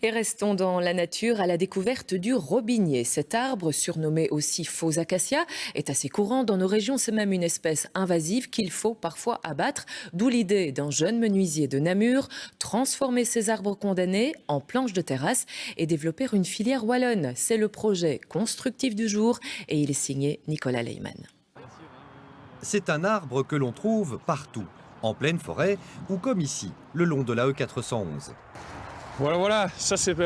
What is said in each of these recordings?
Et restons dans la nature à la découverte du robinier. Cet arbre, surnommé aussi faux acacia, est assez courant dans nos régions. C'est même une espèce invasive qu'il faut parfois abattre. D'où l'idée d'un jeune menuisier de Namur, transformer ces arbres condamnés en planches de terrasse et développer une filière wallonne. C'est le projet constructif du jour et il est signé Nicolas Leyman. C'est un arbre que l'on trouve partout, en pleine forêt ou comme ici, le long de la E411. Voilà, ça c'est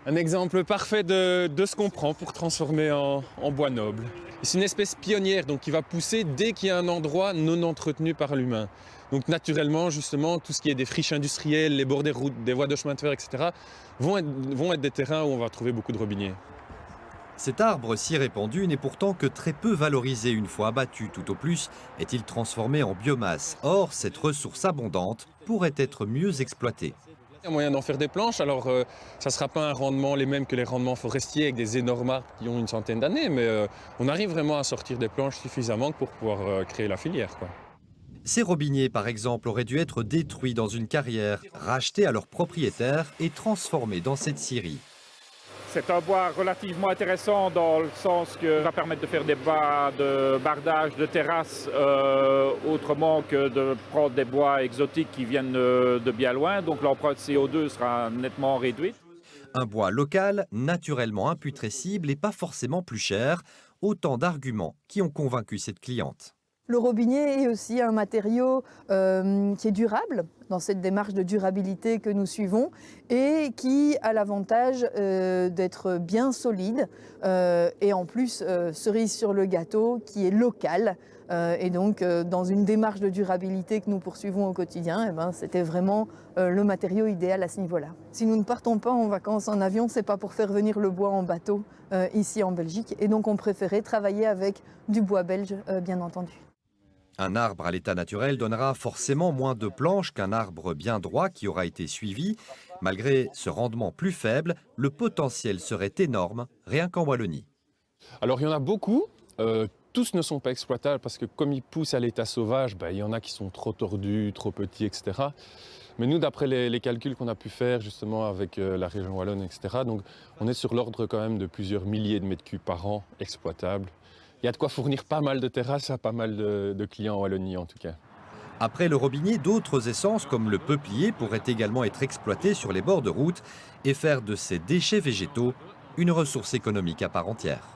un exemple parfait de ce qu'on prend pour transformer en bois noble. C'est une espèce pionnière donc qui va pousser dès qu'il y a un endroit non entretenu par l'humain. Donc naturellement, justement, tout ce qui est des friches industrielles, les bords des routes, des voies de chemin de fer, etc. vont être des terrains où on va trouver beaucoup de robiniers. Cet arbre si répandu n'est pourtant que très peu valorisé une fois abattu. Tout au plus est-il transformé en biomasse. Or, cette ressource abondante pourrait être mieux exploitée. Il y a moyen d'en faire des planches, alors ça ne sera pas un rendement les mêmes que les rendements forestiers avec des énormes arbres qui ont une centaine d'années, mais on arrive vraiment à sortir des planches suffisamment pour pouvoir créer la filière, quoi. Ces robiniers, par exemple, auraient dû être détruits dans une carrière, rachetés à leurs propriétaires et transformés dans cette scierie. C'est un bois relativement intéressant dans le sens que va permettre de faire des bas de bardage, de terrasse, autrement que de prendre des bois exotiques qui viennent de bien loin. Donc l'empreinte CO2 sera nettement réduite. Un bois local, naturellement imputrescible et pas forcément plus cher. Autant d'arguments qui ont convaincu cette cliente. Le robinier est aussi un matériau qui est durable dans cette démarche de durabilité que nous suivons et qui a l'avantage d'être bien solide et en plus, cerise sur le gâteau, qui est local. Et donc, dans une démarche de durabilité que nous poursuivons au quotidien, eh ben, c'était vraiment le matériau idéal à ce niveau-là. Si nous ne partons pas en vacances en avion, c'est pas pour faire venir le bois en bateau ici en Belgique. Et donc, on préférait travailler avec du bois belge, bien entendu. Un arbre à l'état naturel donnera forcément moins de planches qu'un arbre bien droit qui aura été suivi. Malgré ce rendement plus faible, le potentiel serait énorme, rien qu'en Wallonie. Alors il y en a beaucoup, tous ne sont pas exploitables parce que comme ils poussent à l'état sauvage, il y en a qui sont trop tordus, trop petits, etc. Mais nous, d'après les calculs qu'on a pu faire justement avec la région wallonne, etc., donc on est sur l'ordre quand même de plusieurs milliers de mètres cubes par an exploitables. Il y a de quoi fournir pas mal de terrasses à pas mal de clients en Wallonie en tout cas. Après le robinier, d'autres essences comme le peuplier pourraient également être exploitées sur les bords de route et faire de ces déchets végétaux une ressource économique à part entière.